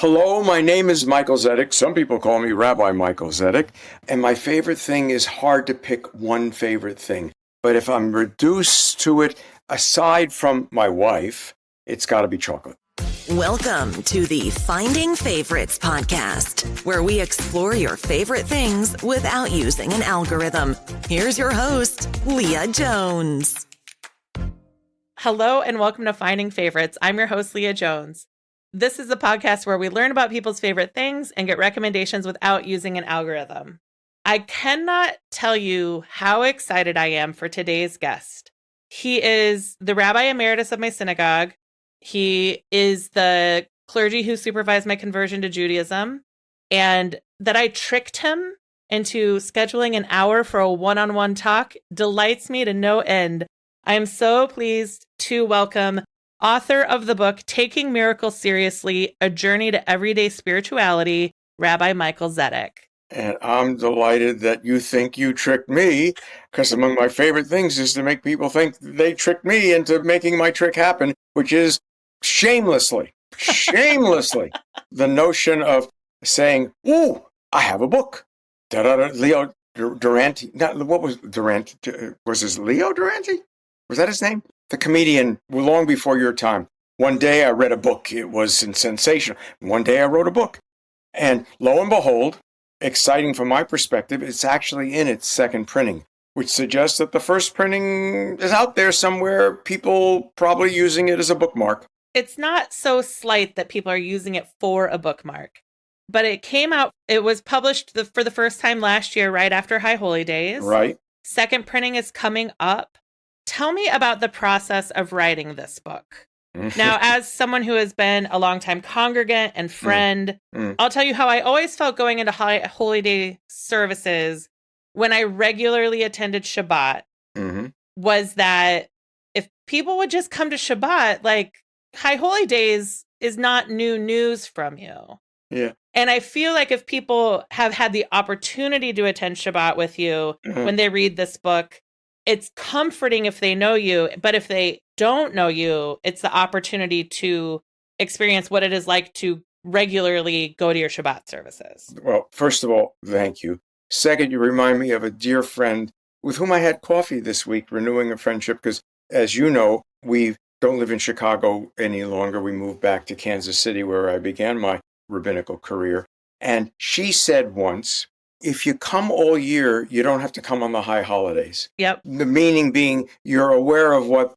Hello, my name is Michael Zedek. Some people call me Rabbi Michael Zedek. And my favorite thing is hard to pick one favorite thing. But if I'm reduced to it, aside from my wife, it's got to be chocolate. Welcome to the Finding Favorites podcast, where we explore your favorite things without using an algorithm. Here's your host, Leah Jones. Hello and welcome to Finding Favorites. I'm your host, Leah Jones. This is the podcast where we learn about people's favorite things and get recommendations without using an algorithm. I cannot tell you how excited I am for today's guest. He is the Rabbi Emeritus of my synagogue. He is the clergy who supervised my conversion to Judaism, and that I tricked him into scheduling an hour for a one-on-one talk delights me to no end. I am so pleased to welcome author of the book, Taking Miracles Seriously, A Journey to Everyday Spirituality, Rabbi Michael Zedek. And I'm delighted that you think you tricked me, because among my favorite things is to make people think they tricked me into making my trick happen, which is shamelessly, the notion of saying, ooh, I have a book. Leo Durante, what was Durante? Was his Leo Durante? Was that his name? The comedian, long before your time. One day I read a book. It was sensational. One day I wrote a book. And lo and behold, exciting from my perspective, it's actually in its second printing, which suggests that the first printing is out there somewhere, people probably using it as a bookmark. It's not so slight that people are using it for a bookmark, but it came out, it was published for the first time last year, right after High Holy Days. Right. Second printing is coming up. Tell me about the process of writing this book. Now, as someone who has been a longtime congregant and friend, I'll tell you how I always felt going into High Holy Day services when I regularly attended Shabbat was that if people would just come to Shabbat, like High Holy Days is not new news from you. Yeah. And I feel like if people have had the opportunity to attend Shabbat with you when they read this book, it's comforting if they know you, but if they don't know you, it's the opportunity to experience what it is like to regularly go to your Shabbat services. Well, first of all, thank you. Second, you remind me of a dear friend with whom I had coffee this week, renewing a friendship, because as you know, we don't live in Chicago any longer. We moved back to Kansas City, where I began my rabbinical career. And she said once, if you come all year, you don't have to come on the high holidays. Yep. The meaning being you're aware of what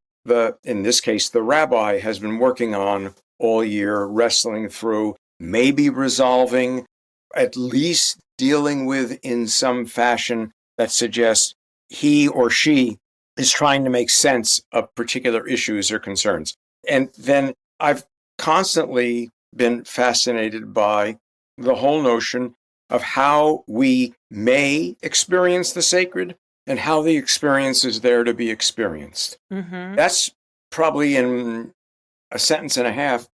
in this case, the rabbi has been working on all year, wrestling through, maybe resolving, at least dealing with in some fashion that suggests he or she is trying to make sense of particular issues or concerns. And then I've constantly been fascinated by the whole notion of how we may experience the sacred and how the experience is there to be experienced. That's probably in a sentence and a half,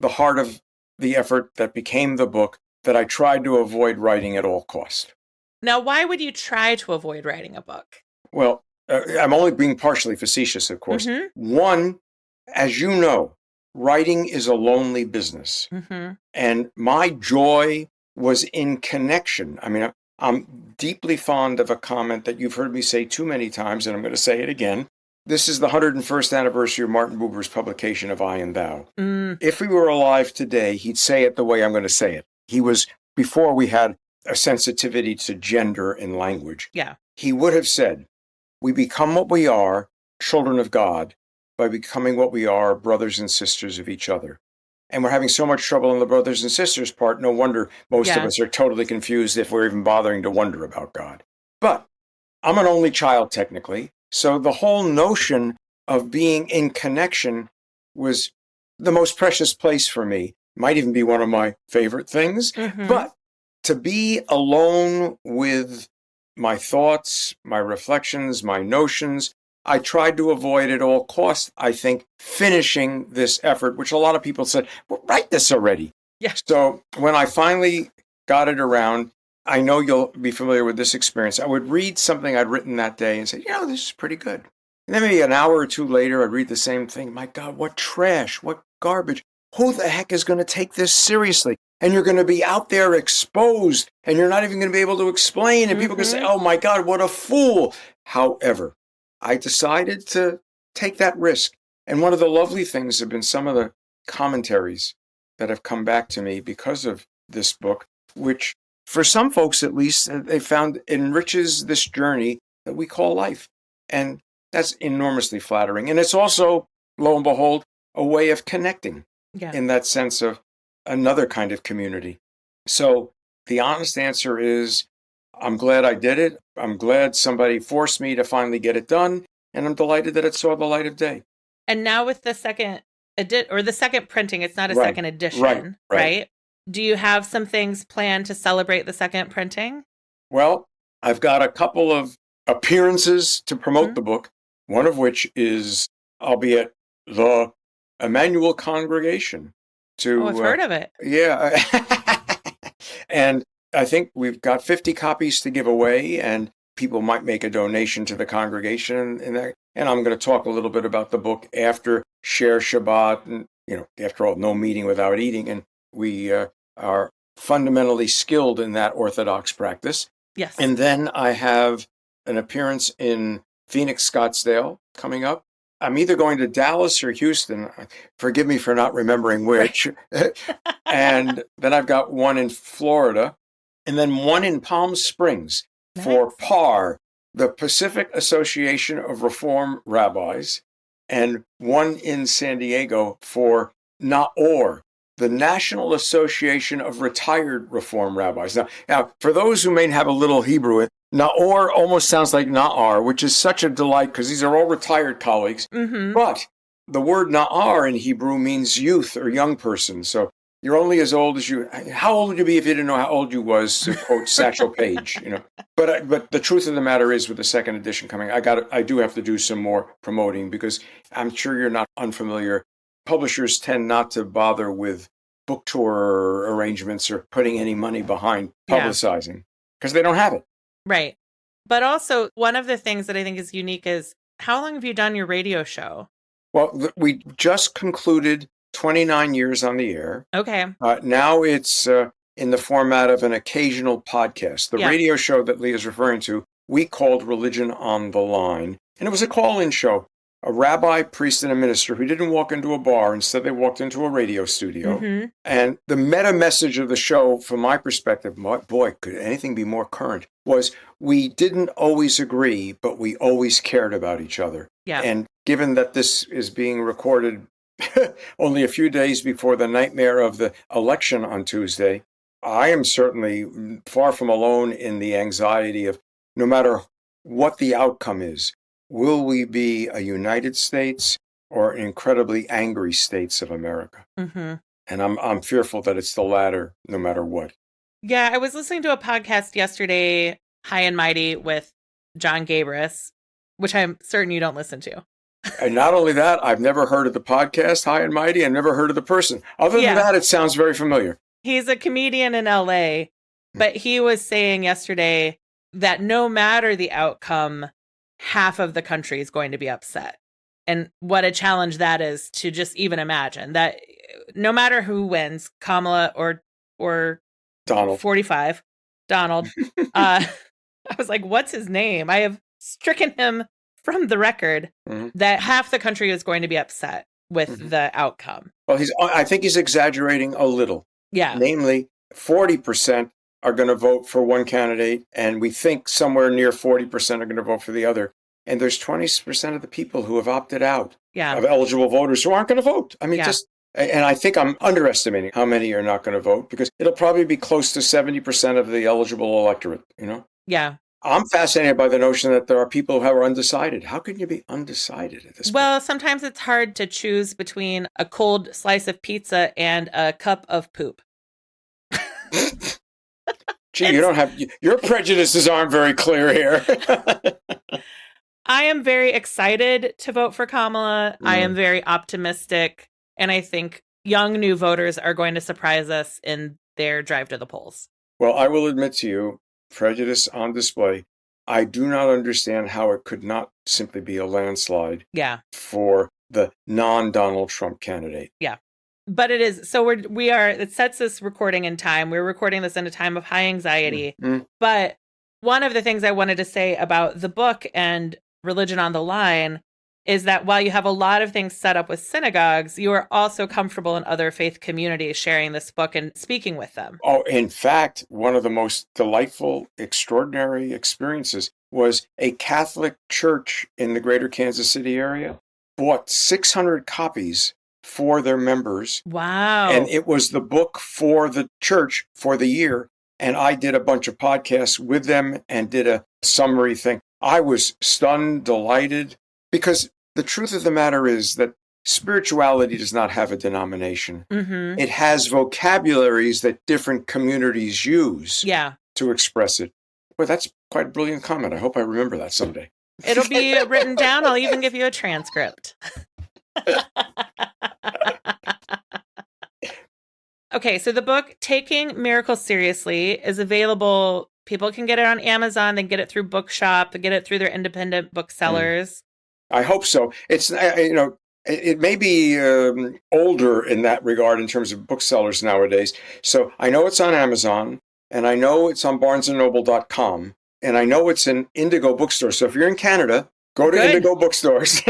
the heart of the effort that became the book that I tried to avoid writing at all cost. Now, why would you try to avoid writing a book? Well, I'm only being partially facetious, of course. One, as you know, writing is a lonely business. And my joy was in connection. I mean, I'm deeply fond of a comment that you've heard me say too many times, and I'm going to say it again. This is the 101st anniversary of Martin Buber's publication of I and Thou. If he were alive today, he'd say it the way I'm going to say it. He was, before we had a sensitivity to gender and language. Yeah. He would have said, we become what we are, children of God, by becoming what we are, brothers and sisters of each other. And we're having so much trouble on the brothers and sisters part. No wonder most of us are totally confused if we're even bothering to wonder about God. But I'm an only child, technically. So the whole notion of being in connection was the most precious place for me. Might even be one of my favorite things. But to be alone with my thoughts, my reflections, my notions, I tried to avoid at all costs, I think, finishing this effort, which a lot of people said, well, write this already. Yeah. So when I finally got it around, I know you'll be familiar with this experience. I would read something I'd written that day and say, this is pretty good. And then maybe an hour or two later, I'd read the same thing. My God, what trash, what garbage. Who the heck is going to take this seriously? and you're going to be out there exposed, and you're not even going to be able to explain, and people are going to say, oh my God, what a fool. However, I decided to take that risk. And one of the lovely things have been some of the commentaries that have come back to me because of this book, which for some folks at least, they found enriches this journey that we call life. And that's enormously flattering. And it's also, lo and behold, a way of connecting in that sense of another kind of community. So the honest answer is, I'm glad I did it. I'm glad somebody forced me to finally get it done. And I'm delighted that it saw the light of day. And now with the second the second printing, it's not a second edition, right? Do you have some things planned to celebrate the second printing? Well, I've got a couple of appearances to promote the book, one of which is I'll be at the Emanuel Congregation. I've heard of it. Yeah. And I think we've got 50 copies to give away, and people might make a donation to the congregation. And I'm going to talk a little bit about the book after Share Shabbat. And, after all, no meeting without eating. And we are fundamentally skilled in that Orthodox practice. Yes. And then I have an appearance in Phoenix, Scottsdale coming up. I'm either going to Dallas or Houston. Forgive me for not remembering which. And then I've got one in Florida, and then one in Palm Springs for PAR, the Pacific Association of Reform Rabbis, and one in San Diego for NAOR, the National Association of Retired Reform Rabbis. Now, for those who may have a little Hebrew, Naor almost sounds like Na'ar, which is such a delight because these are all retired colleagues. Mm-hmm. But the word Na'ar in Hebrew means youth or young person. So you're only as old as you. How old would you be if you didn't know how old you was? To quote Satchel Paige, But the truth of the matter is, with the second edition coming, I do have to do some more promoting because I'm sure you're not unfamiliar. Publishers tend not to bother with book tour arrangements or putting any money behind publicizing because they don't have it. Right. But also, one of the things that I think is unique is, how long have you done your radio show? Well, we just concluded 29 years on the air. Okay. Now it's in the format of an occasional podcast. The radio show that Leah's referring to, we called Religion on the Line. And it was a call-in show. A rabbi, priest, and a minister who didn't walk into a bar. Instead, they walked into a radio studio. Mm-hmm. And the meta message of the show, from my perspective, boy, could anything be more current, was we didn't always agree, but we always cared about each other. Yeah. And given that this is being recorded only a few days before the nightmare of the election on Tuesday, I am certainly far from alone in the anxiety of, no matter what the outcome is, will we be a United States or incredibly angry states of America? Mm-hmm. And I'm fearful that it's the latter, no matter what. Yeah, I was listening to a podcast yesterday, High and Mighty, with John Gabris, which I'm certain you don't listen to. And not only that, I've never heard of the podcast, High and Mighty. I've never heard of the person. Other than that, it sounds very familiar. He's a comedian in LA, but he was saying yesterday that no matter the outcome, half of the country is going to be upset. And what a challenge that is to just even imagine that no matter who wins, Kamala or Donald 45, Donald, I was like, what's his name? I have stricken him from the record. That half the country is going to be upset with the outcome. Well, I think he's exaggerating a little. Yeah. Namely, 40% are going to vote for one candidate, and we think somewhere near 40% are going to vote for the other. And there's 20% of the people who have opted out of eligible voters who aren't going to vote. I mean, and I think I'm underestimating how many are not going to vote, because it'll probably be close to 70% of the eligible electorate, Yeah. I'm fascinated by the notion that there are people who are undecided. How can you be undecided at this point? Well, sometimes it's hard to choose between a cold slice of pizza and a cup of poop. Gee, your prejudices aren't very clear here. I am very excited to vote for Kamala. I am very optimistic. And I think young new voters are going to surprise us in their drive to the polls. Well, I will admit to you, prejudice on display. I do not understand how it could not simply be a landslide for the non-Donald Trump candidate. Yeah. But it is, so it sets this recording in time. We're recording this in a time of high anxiety. But one of the things I wanted to say about the book and Religion on the Line is that while you have a lot of things set up with synagogues, you are also comfortable in other faith communities sharing this book and speaking with them. Oh, in fact, one of the most delightful, extraordinary experiences was a Catholic church in the greater Kansas City area bought 600 copies for their members. Wow. And it was the book for the church for the year. And I did a bunch of podcasts with them and did a summary thing. I was stunned, delighted, because the truth of the matter is that spirituality does not have a denomination. Mm-hmm. It has vocabularies that different communities use Yeah. to express it. Well, that's quite a brilliant comment. I hope I remember that someday. It'll be written down. I'll even give you a transcript. Okay, so the book, Taking Miracles Seriously, is available. People can get it on Amazon. They can get it through Bookshop. They get it through their independent booksellers. I hope so. It's, it may be older in that regard in terms of booksellers nowadays. So I know it's on Amazon, and I know it's on barnesandnoble.com, and I know it's in Indigo bookstores. So if you're in Canada, go to Indigo bookstores.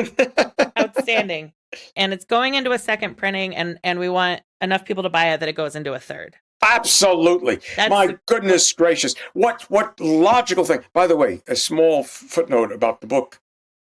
Outstanding. And it's going into a second printing, and we want enough people to buy it that it goes into a third. Absolutely. My goodness gracious. What logical thing. By the way, a small footnote about the book.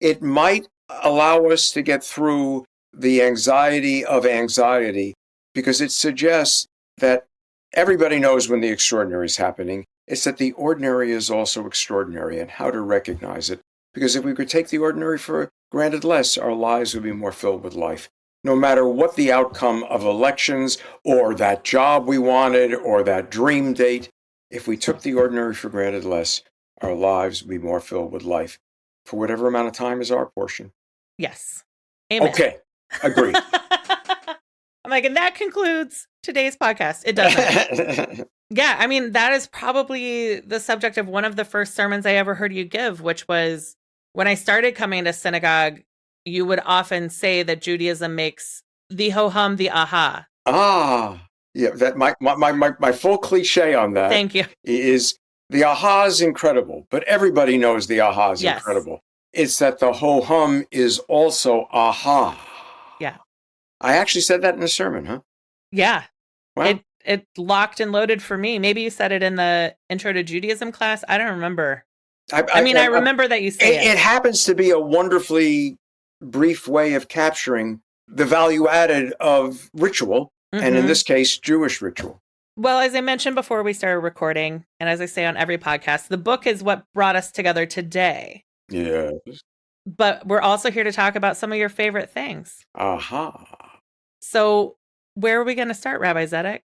It might allow us to get through the anxiety of anxiety because it suggests that everybody knows when the extraordinary is happening. It's that the ordinary is also extraordinary and how to recognize it. Because if we could take the ordinary for granted less, our lives would be more filled with life. No matter what the outcome of elections or that job we wanted or that dream date, if we took the ordinary for granted less, our lives would be more filled with life for whatever amount of time is our portion. Yes. Amen. Okay. Agreed. I'm like, and that concludes today's podcast. It doesn't. Yeah. I mean, that is probably the subject of one of the first sermons I ever heard you give, which was when I started coming to synagogue, you would often say that Judaism makes the ho-hum the aha. Ah, yeah. That my full cliche on that. Thank you. Is the aha is incredible, but everybody knows the aha is incredible. It's that the ho-hum is also aha. Yeah. I actually said that in a sermon, huh? Yeah. Wow. It locked and loaded for me. Maybe you said it in the Intro to Judaism class. I don't remember. I remember that you say it. It happens to be a wonderfully brief way of capturing the value added of ritual, and in this case, Jewish ritual. Well, as I mentioned before we started recording, and as I say on every podcast, the book is what brought us together today. Yes. But we're also here to talk about some of your favorite things. Aha. So where are we going to start, Rabbi Zedek?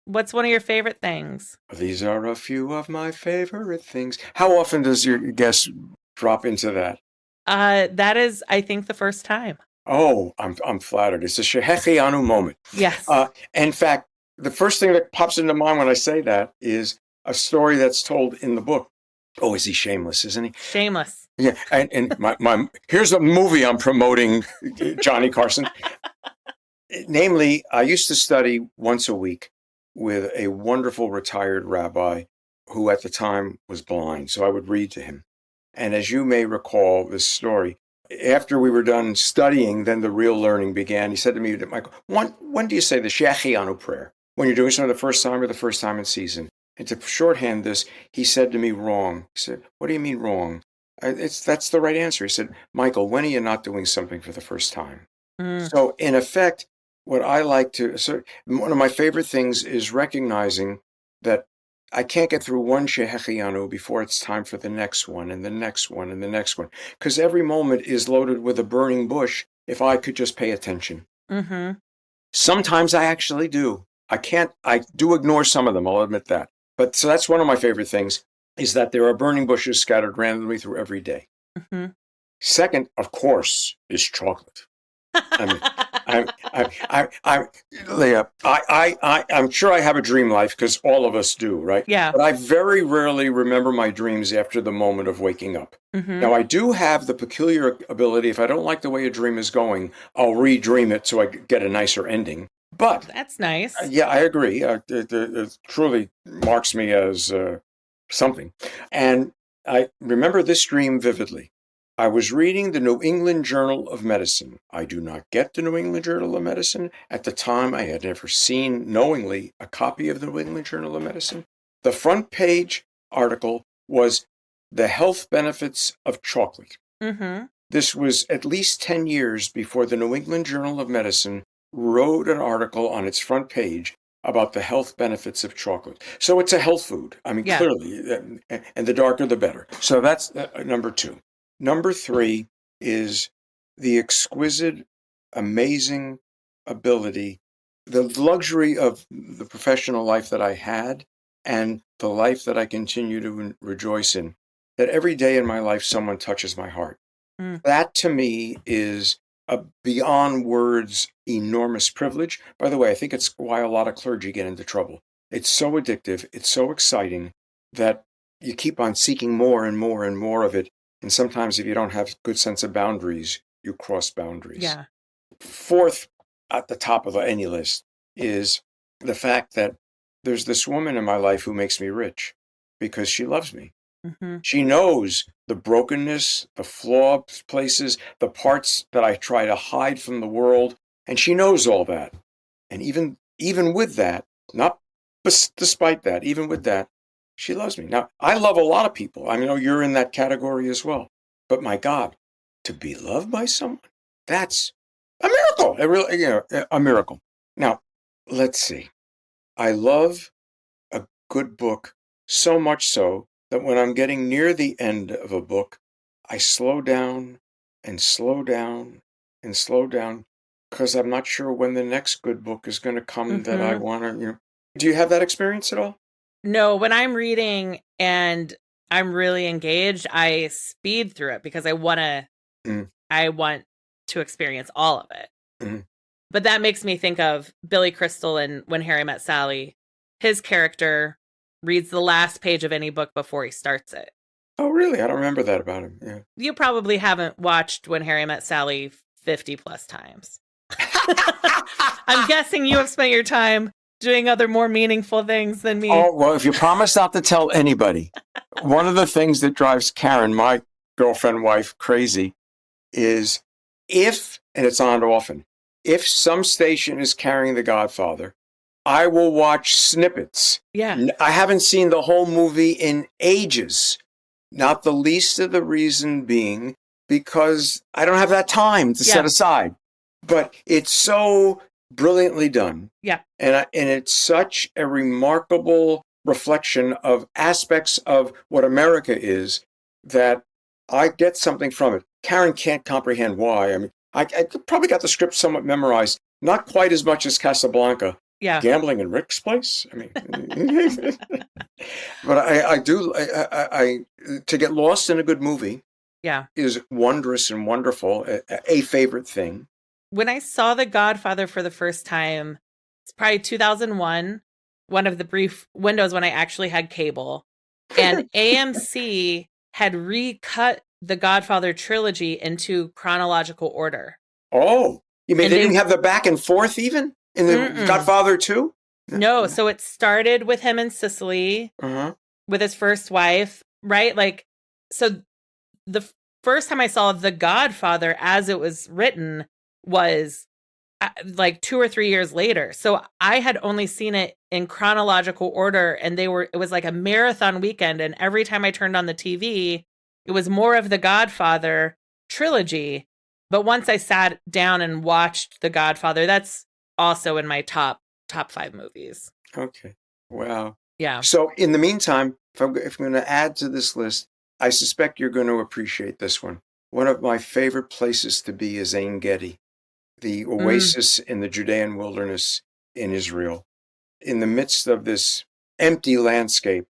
What's one of your favorite things? These are a few of my favorite things. How often does your guest drop into that? That is, I think, the first time. Oh, I'm flattered. It's a Shehechianu moment. Yes. In fact, the first thing that pops into mind when I say that is a story that's told in the book. Oh, is he shameless, isn't he? Shameless. Yeah, and my here's a movie I'm promoting, Johnny Carson. Namely, I used to study once a week with a wonderful retired rabbi who at the time was blind, so I would read to him. And as you may recall this story, after we were done studying, then the real learning began. He said to me, Michael, when do you say the Shehechianu prayer? When you're doing something the first time or the first time in season? And to shorthand this, he said to me, wrong. He said, what do you mean wrong? That's the right answer. He said, Michael, when are you not doing something for the first time? So in effect, what I like to, one of my favorite things is recognizing that I can't get through one Shehechianu before it's time for the next one and the next one and the next one. Because every moment is loaded with a burning bush if I could just pay attention. Sometimes I actually do. I do ignore some of them, I'll admit that. But so that's one of my favorite things, is that there are burning bushes scattered randomly through every day. Second, of course, is chocolate. Leah, I'm sure I have a dream life because all of us do, right? Yeah. But I very rarely remember my dreams after the moment of waking up. Now, I do have the peculiar ability, if I don't like the way a dream is going, I'll re-dream it so I get a nicer ending. But That's nice. yeah, I agree. It truly marks me as something. And I remember this dream vividly. I was reading the New England Journal of Medicine. I do not get the New England Journal of Medicine. At the time, I had never seen knowingly a copy of the New England Journal of Medicine. The front page article was The Health Benefits of Chocolate. Mm-hmm. This was at least 10 years before the New England Journal of Medicine wrote an article on its front page about the health benefits of chocolate. So it's a health food. I mean, Yeah. clearly, and the darker the better. So that's number 2. Number 3 is the exquisite, amazing ability, the luxury of the professional life that I had and the life that I continue to rejoice in, that every day in my life someone touches my heart. Mm. That to me is a beyond words enormous privilege. By the way, I think it's why a lot of clergy get into trouble. It's so addictive, it's so exciting that you keep on seeking more and more and more of it. And sometimes if you don't have a good sense of boundaries, you cross boundaries. Yeah. 4th, at the top of any list, is the fact that there's this woman in my life who makes me rich because she loves me. Mm-hmm. She knows the brokenness, the flawed places, the parts that I try to hide from the world, and she knows all that. And even with that, not despite that, even with that, she loves me. Now, I love a lot of people. I know you're in that category as well. But my God, to be loved by someone, that's a miracle. It really, a miracle. Now, let's see. I love a good book so much so that when I'm getting near the end of a book, I slow down and slow down and slow down because I'm not sure when the next good book is going to come that I Mm-hmm. want to, Do you have that experience at all? No, when I'm reading and I'm really engaged, I speed through it because I want to experience all of it. Mm-hmm. But that makes me think of Billy Crystal in When Harry Met Sally. His character reads the last page of any book before he starts it. Oh, really? I don't remember that about him. Yeah. You probably haven't watched When Harry Met Sally 50 plus times. I'm guessing you have spent your time doing other more meaningful things than me. Oh, well, if you promise not to tell anybody, one of the things that drives Karen, my girlfriend, wife, crazy is and it's on often, if some station is carrying The Godfather, I will watch snippets. Yeah. I haven't seen the whole movie in ages, not the least of the reason being because I don't have that time to set aside. But it's so brilliantly done. Yeah. And it's such a remarkable reflection of aspects of what America is that I get something from it. Karen can't comprehend why. I mean, I probably got the script somewhat memorized, not quite as much as Casablanca. Yeah. Gambling in Rick's Place. I mean, but I do to get lost in a good movie. Yeah. Is wondrous and wonderful. A favorite thing. When I saw The Godfather for the first time, it's probably 2001, one of the brief windows when I actually had cable. And AMC had recut the Godfather trilogy into chronological order. Oh, you mean they didn't have the back and forth even in the Godfather 2? No, so it started with him in Sicily with his first wife, right? Like, so the first time I saw The Godfather as it was written was like 2 or 3 years later. So I had only seen it in chronological order, and it was like a marathon weekend. And every time I turned on the TV, it was more of the Godfather trilogy. But once I sat down and watched The Godfather, that's also in my top 5 movies. Okay. Wow. Yeah. So in the meantime, if I'm going to add to this list, I suspect you're going to appreciate this one. One of my favorite places to be is Ein Gedi, the oasis in the Judean wilderness in Israel. In the midst of this empty landscape,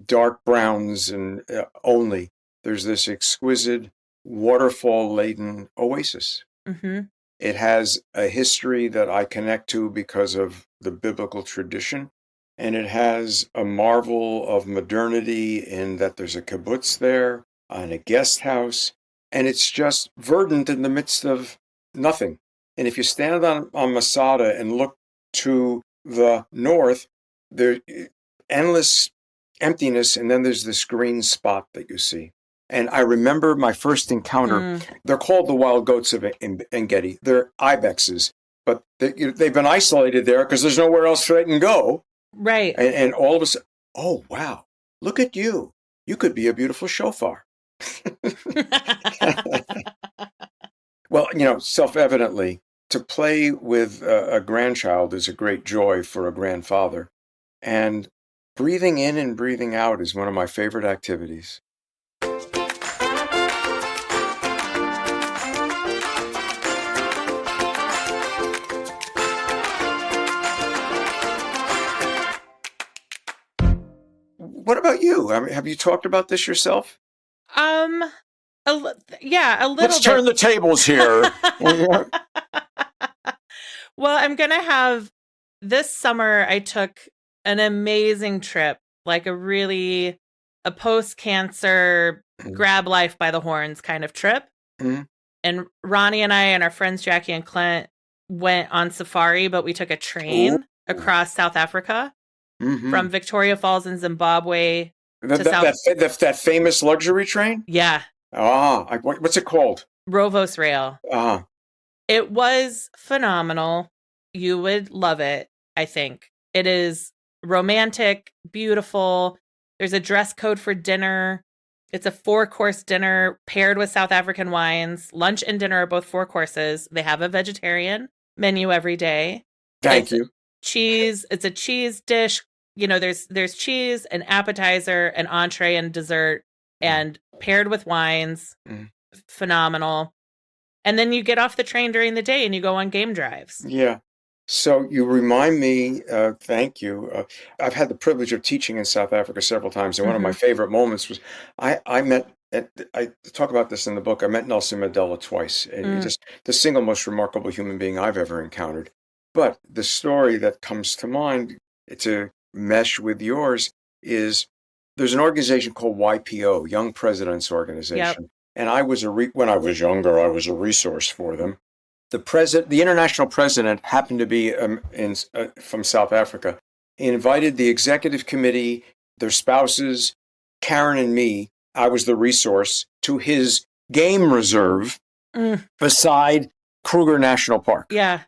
dark browns and only, there's this exquisite waterfall-laden oasis. Mm-hmm. It has a history that I connect to because of the biblical tradition. And it has a marvel of modernity in that there's a kibbutz there and a guest house. And it's just verdant in the midst of nothing. And if you stand on Masada and look to the north, there's endless emptiness, and then there's this green spot that you see. And I remember my first encounter. They're called the wild goats of Engedi. They're Ibexes, but they've been isolated there because there's nowhere else they can go. Right. And all of a sudden, oh, wow, look at you. You could be a beautiful shofar. Well, self-evidently, to play with a grandchild is a great joy for a grandfather. And breathing in and breathing out is one of my favorite activities. What about you? I mean, have you talked about this yourself? A little. Let's turn the tables here. Well, I'm going to have this summer, I took an amazing trip, like a post-cancer grab life by the horns kind of trip. Mm-hmm. And Ronnie and I and our friends Jackie and Clint went on safari, but we took a train across South Africa from Victoria Falls in Zimbabwe to South. That famous luxury train? Yeah. What's it called? Rovos Rail. It was phenomenal. You would love it, I think. It is romantic, beautiful. There's a dress code for dinner. It's a 4-course dinner paired with South African wines. Lunch and dinner are both 4 courses. They have a vegetarian menu every day. Thank you. Cheese. It's a cheese dish. There's cheese, an appetizer, an entree, and dessert, and paired with wines. Phenomenal. And then you get off the train during the day and you go on game drives. Yeah. So you remind me, thank you. I've had the privilege of teaching in South Africa several times. And one of my favorite moments was I talk about this in the book. I met Nelson Mandela twice. Just the single most remarkable human being I've ever encountered. But the story that comes to mind to mesh with yours is there's an organization called YPO, Young Presidents Organization. Yep. And I was when I was younger, I was a resource for them. The international president happened to be from South Africa. He invited the executive committee, their spouses, Karen and me. I was the resource to his game reserve beside Kruger National Park. Yeah.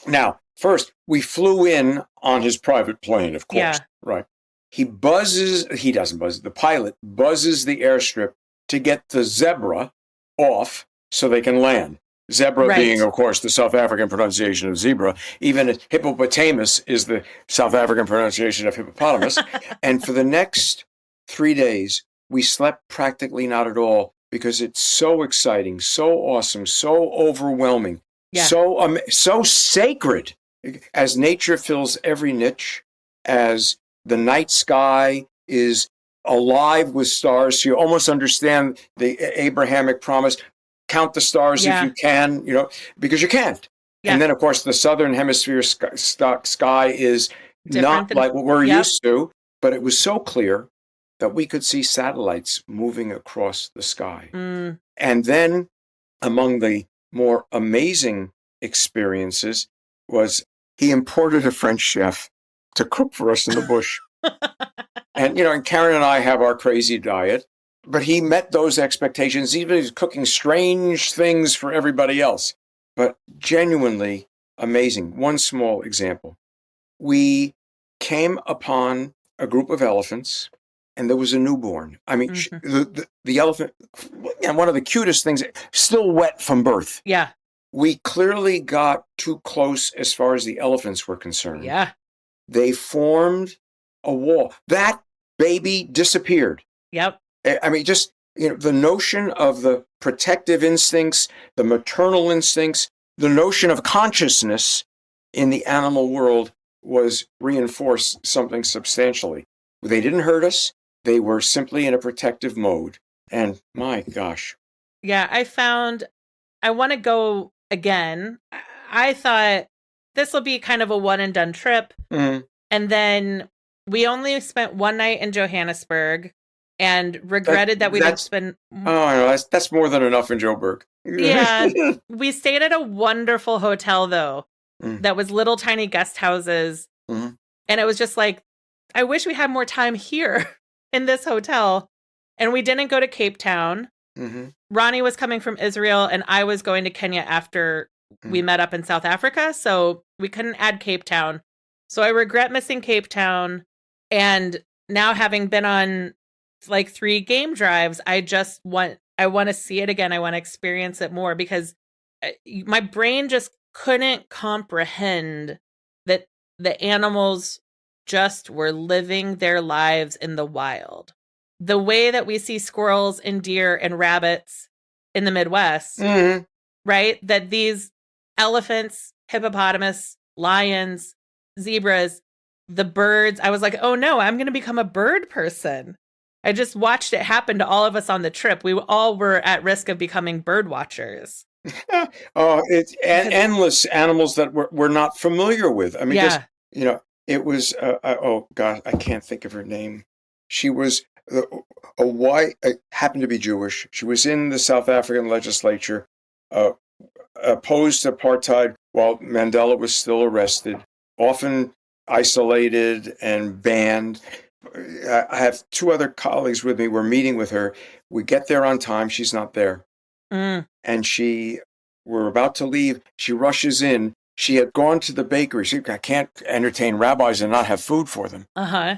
Now, first, we flew in on his private plane, of course. Yeah. Right. He doesn't buzz. The pilot buzzes the airstrip to get the zebra off so they can land. Zebra being, of course, the South African pronunciation of zebra. Even hippopotamus is the South African pronunciation of hippopotamus. And for the next 3 days, we slept practically not at all because it's so exciting, so awesome, so overwhelming, so sacred. As nature fills every niche, as the night sky is alive with stars, so you almost understand the Abrahamic promise. Count the stars if you can, because you can't. Yeah. And then, of course, the southern hemisphere sky is not like what we're used to, but it was so clear that we could see satellites moving across the sky. And then among the more amazing experiences was he imported a French chef to cook for us in the bush. And Karen and I have our crazy diet. But he met those expectations, even he's cooking strange things for everybody else. But genuinely amazing. One small example. We came upon a group of elephants, and there was a newborn. I mean, the elephant, one of the cutest things, still wet from birth. Yeah. We clearly got too close as far as the elephants were concerned. Yeah. They formed a wall. That baby disappeared. Yep. I mean, just, the notion of the protective instincts, the maternal instincts, the notion of consciousness in the animal world was reinforced something substantially. They didn't hurt us. They were simply in a protective mode. And my gosh. Yeah, I want to go again. I thought this will be kind of a one and done trip. And then we only spent one night in Johannesburg. And regretted that we didn't spend. Oh, no, that's more than enough in Joburg. Yeah, we stayed at a wonderful hotel though, that was little tiny guest houses. Mm-hmm. And it was just like, I wish we had more time here in this hotel. And we didn't go to Cape Town. Mm-hmm. Ronnie was coming from Israel and I was going to Kenya after we met up in South Africa. So we couldn't add Cape Town. So I regret missing Cape Town. And now having been on like 3 game drives, I want to see it again. I want to experience it more because my brain just couldn't comprehend that the animals just were living their lives in the wild. The way that we see squirrels and deer and rabbits in the Midwest, right? That these elephants, hippopotamus, lions, zebras, the birds, I was like, oh no, I'm going to become a bird person. I just watched it happen to all of us on the trip. We all were at risk of becoming bird watchers. It's endless animals that we're not familiar with. I mean, just, it was, oh God, I can't think of her name. She was a white, happened to be Jewish. She was in the South African legislature, opposed apartheid while Mandela was still arrested, often isolated and banned. I have 2 other colleagues with me. We're meeting with her. We get there on time. She's not there. And we're about to leave. She rushes in. She had gone to the bakery. I can't entertain rabbis and not have food for them. So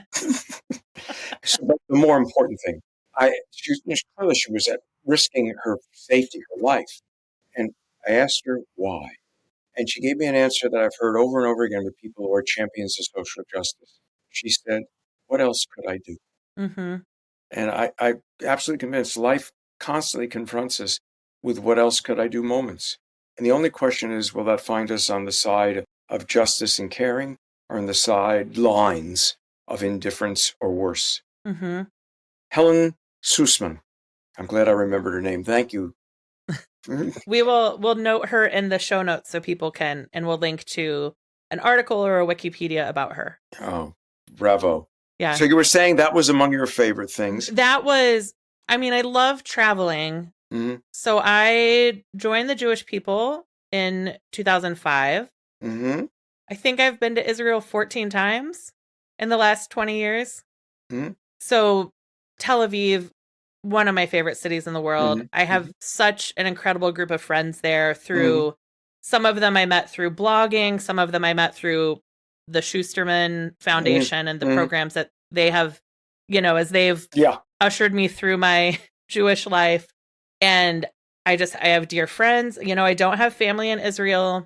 that's the more important thing. She was at risking her safety, her life. And I asked her why. And she gave me an answer that I've heard over and over again with people who are champions of social justice. She said, what else could I do? And I absolutely convinced life constantly confronts us with what else could I do moments. And the only question is, will that find us on the side of justice and caring or on the sidelines of indifference or worse? Helen Sussman. I'm glad I remembered her name. Thank you. We'll note her in the show notes so people can, and we'll link to an article or a Wikipedia about her. Oh, bravo. Yeah. So you were saying that was among your favorite things. That was, I mean, I love traveling. So I joined the Jewish people in 2005. I think I've been to Israel 14 times in the last 20 years. So Tel Aviv, one of my favorite cities in the world. I have such an incredible group of friends there through, some of them I met through blogging, some of them I met through the Schusterman Foundation and the programs that they have, as they've ushered me through my Jewish life. And I have dear friends. I don't have family in Israel.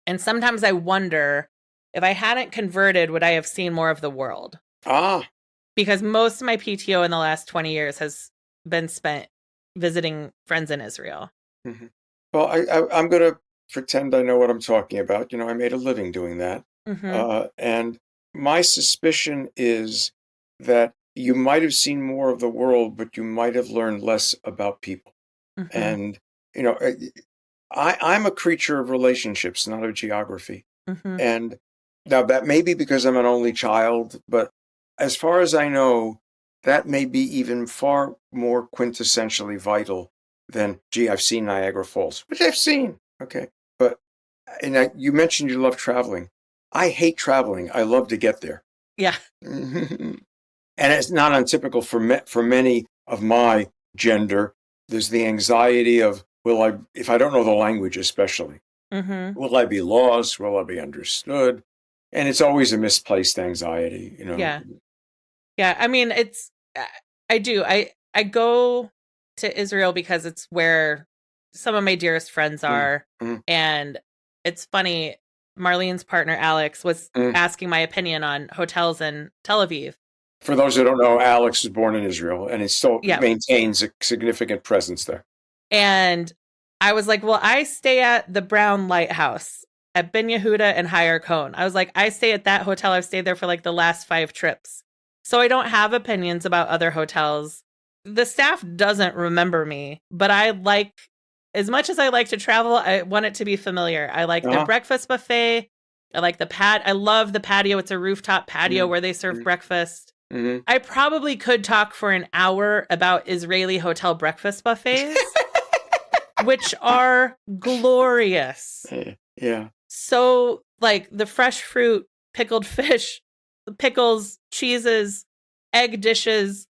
And sometimes I wonder if I hadn't converted, would I have seen more of the world? Because most of my PTO in the last 20 years has been spent visiting friends in Israel. Well, I'm going to pretend I know what I'm talking about. I made a living doing that. And my suspicion is that you might have seen more of the world, but you might have learned less about people. And, I'm a creature of relationships, not of geography. And now that may be because I'm an only child, but as far as I know, that may be even far more quintessentially vital than, I've seen Niagara Falls, which I've seen. Okay. But you mentioned you love traveling. I hate traveling. I love to get there. Yeah. And it's not untypical for many of my gender. There's the anxiety of, if I don't know the language especially, will I be lost? Will I be understood? And it's always a misplaced anxiety, Yeah. Yeah. I mean, I do. I go to Israel because it's where some of my dearest friends are. And it's funny, Marlene's partner, Alex, was asking my opinion on hotels in Tel Aviv. For those who don't know, Alex was born in Israel and he still maintains a significant presence there. And I was like, well, I stay at the Brown Lighthouse at Ben Yehuda and Higher Cone. I was like, I stay at that hotel. I've stayed there for like the last 5 trips. So I don't have opinions about other hotels. The staff doesn't remember me, but as much as I like to travel, I want it to be familiar. I like the breakfast buffet. I like I love the patio. It's a rooftop patio where they serve breakfast. I probably could talk for an hour about Israeli hotel breakfast buffets, which are glorious. Yeah. So like the fresh fruit, pickled fish, pickles, cheeses, egg dishes,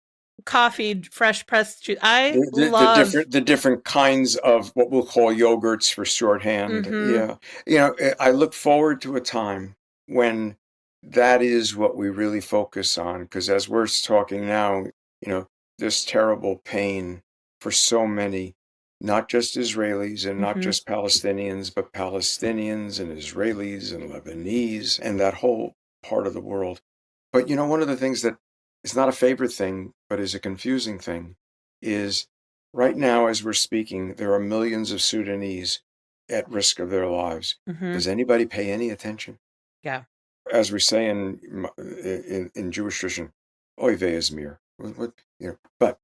coffee, fresh pressed juice. I love. The different kinds of what we'll call yogurts for shorthand. Mhm. Yeah. I look forward to a time when that is what we really focus on, because as we're talking now, this terrible pain for so many, not just Israelis and not Mhm. just Palestinians, but Palestinians and Israelis and Lebanese and that whole part of the world. But one of the things that is not a favorite thing, but is a confusing thing, is right now, as we're speaking, there are millions of Sudanese at risk of their lives. Mhm. Does anybody pay any attention? Yeah. As we say in Jewish tradition, oy vey izmir. But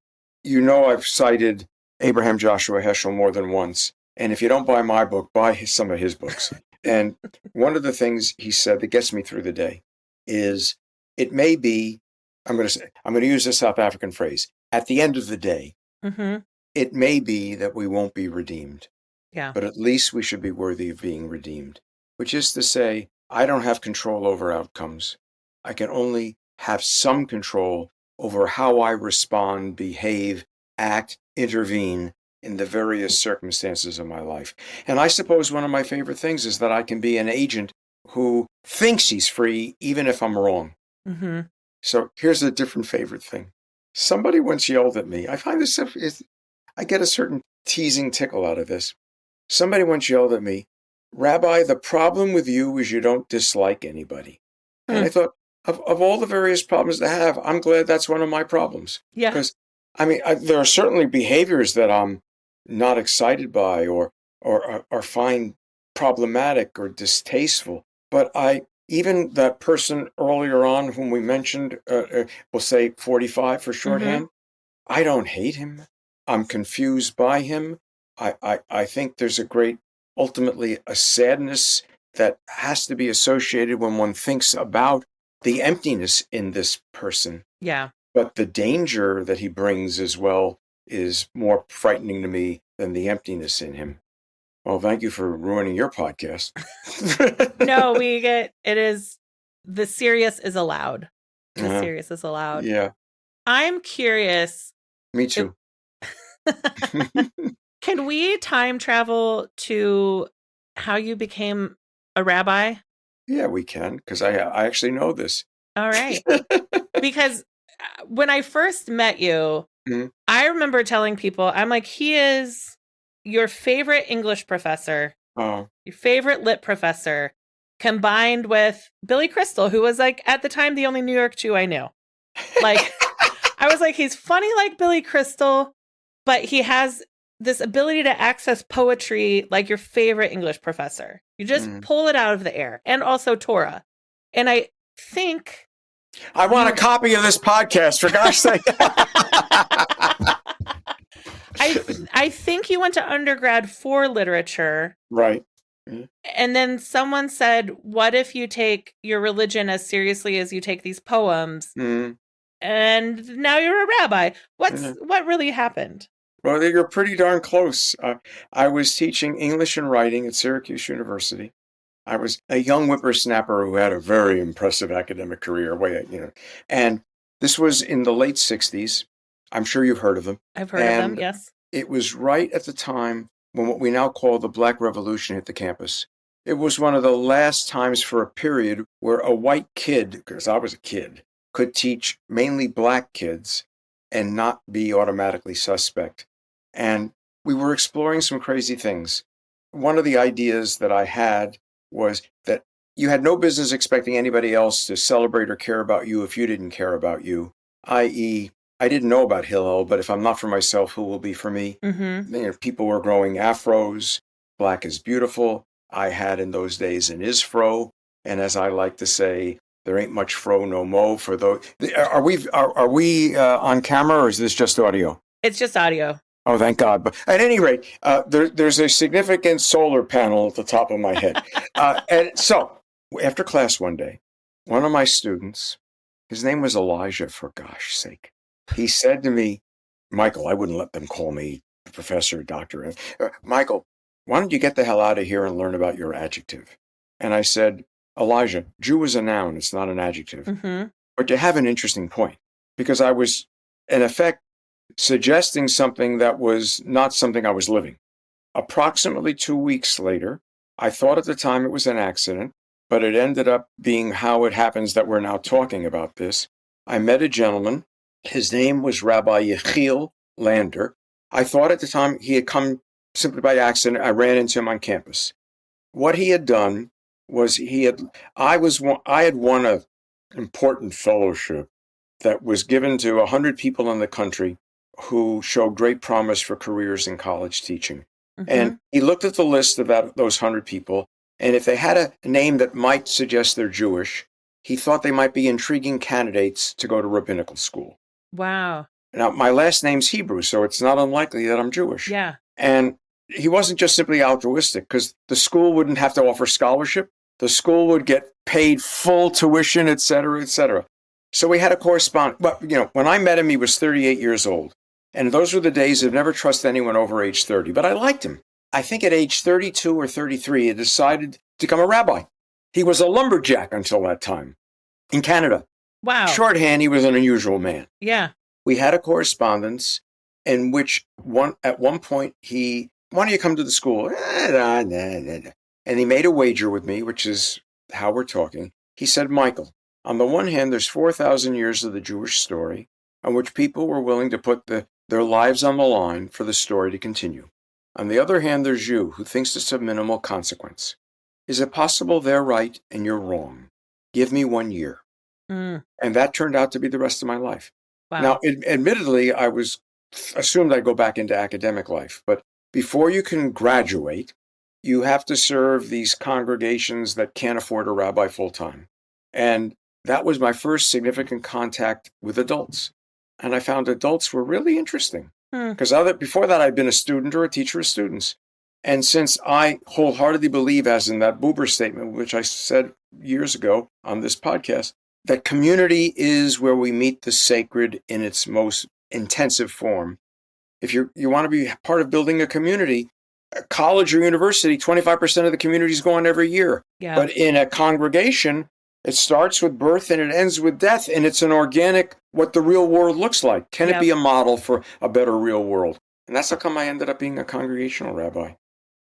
I've cited Abraham Joshua Heschel more than once, and if you don't buy my book, buy some of his books. And one of the things he said that gets me through the day is, it may be, I'm going to use a South African phrase, at the end of the day, Mhm. it may be that we won't be redeemed, Yeah. but at least we should be worthy of being redeemed, which is to say, I don't have control over outcomes. I can only have some control over how I respond, behave, act, intervene in the various circumstances of my life. And I suppose one of my favorite things is that I can be an agent who thinks he's free, even if I'm wrong. Mhm. So here's a different favorite thing. Somebody once yelled at me. I find this, I get a certain teasing tickle out of this. Somebody once yelled at me, "Rabbi, the problem with you is you don't dislike anybody." And I Mm. thought, of all the various problems to have, I'm glad that's one of my problems. Yeah. Because, there are certainly behaviors that I'm not excited by or find problematic or distasteful. But even that person earlier on whom we mentioned, we'll say 45 for Mhm. shorthand, I don't hate him. I'm confused by him. I think there's ultimately a sadness that has to be associated when one thinks about the emptiness in this person. Yeah. But the danger that he brings as well is more frightening to me than the emptiness in him. Well, thank you for ruining your podcast. No, it is, the serious is allowed. The Uh, serious is allowed. yeah, I'm curious. me If, too. can we time travel to how you became a rabbi? Yeah, we can, because I actually know this. All right. Because when I first met you, Mhm. I remember telling people, I'm like, he is your favorite English professor, Oh, your favorite lit professor, combined with Billy Crystal, who was like at the time the only New York Jew I knew. Like, I was like, he's funny like Billy Crystal, but he has this ability to access poetry like your favorite English professor. You just mhm. pull it out of the air, and also Torah. And I think I want a you. copy of this podcast, for gosh sake. I think you went to undergrad for literature. Right. Mhm. And then someone said, what if you take your religion as seriously as you take these poems? Mhm. And now you're a rabbi. Mhm. What really happened? Well, you're pretty darn close. I was teaching English and writing at Syracuse University. I was a young whippersnapper who had a very impressive academic career. And this was in the late 60s. I'm sure you've heard of them. I've heard of them, And yes. it was right at the time when what we now call the Black Revolution hit the campus. It was one of the last times for a period where a white kid, because I was a kid, could teach mainly black kids and not be automatically suspect. And we were exploring some crazy things. One of the ideas that I had was that you had no business expecting anybody else to celebrate or care about you if you didn't care about you, i.e., I didn't know about Hillel, but if I'm not for myself, who will be for me? Mm-hmm. People were growing afros. Black is beautiful. I had in those days an isfro, and as I like to say, there ain't much fro no mo for those. Are we on camera, or is this just audio? It's just audio. Oh, thank God. But at any rate, there's a significant solar panel at the top of my head. And so after class one day, one of my students, his name was Elijah, for gosh sake, he said to me, "Michael, I wouldn't let them call me professor, doctor. Michael, why don't you get the hell out of here and learn about your adjective?" And I said, Elijah, Jew is a noun. It's not an adjective. Mm-hmm. But you have an interesting point, because I was, in effect, suggesting something that was not something I was living. Approximately 2 weeks later, I thought at the time it was an accident, but it ended up being how it happens that we're now talking about this. I met a gentleman. His name was Rabbi Yechiel Lander. I thought at the time he had come simply by accident. I ran into him on campus. What he had done was I had won an important fellowship that was given to 100 people in the country who showed great promise for careers in college teaching. Mm-hmm. And he looked at the list of those 100 people, and if they had a name that might suggest they're Jewish, he thought they might be intriguing candidates to go to rabbinical school. Wow. Now, my last name's Hebrew, so it's not unlikely that I'm Jewish. Yeah. And he wasn't just simply altruistic, because the school wouldn't have to offer scholarship. The school would get paid full tuition, et cetera, et cetera. So we had a correspondence. But, when I met him, he was 38 years old. And those were the days of never trust anyone over age 30. But I liked him. I think at age 32 or 33, he decided to become a rabbi. He was a lumberjack until that time in Canada. Wow. Shorthand, he was an unusual man. Yeah. We had a correspondence in which at one point why don't you come to the school? And he made a wager with me, which is how we're talking. He said, Michael, on the one hand, there's 4,000 years of the Jewish story on which people were willing to put their lives on the line for the story to continue. On the other hand, there's you, who thinks it's of minimal consequence. Is it possible they're right and you're wrong? Give me 1 year. Mm. And that turned out to be the rest of my life. Wow. Now, admittedly, I was assumed I'd go back into academic life, but before you can graduate, you have to serve these congregations that can't afford a rabbi full-time. And that was my first significant contact with adults. And I found adults were really interesting, because before that, I'd been a student or a teacher of students. And since I wholeheartedly believe, as in that Buber statement, which I said years ago on this podcast, that community is where we meet the sacred in its most intensive form. If you want to be part of building a community, a college or university, 25% of the community is going every year. Yeah. But in a congregation, it starts with birth and it ends with death, and it's an organic, what the real world looks like. Can it be a model for a better real world? And that's how come I ended up being a congregational rabbi.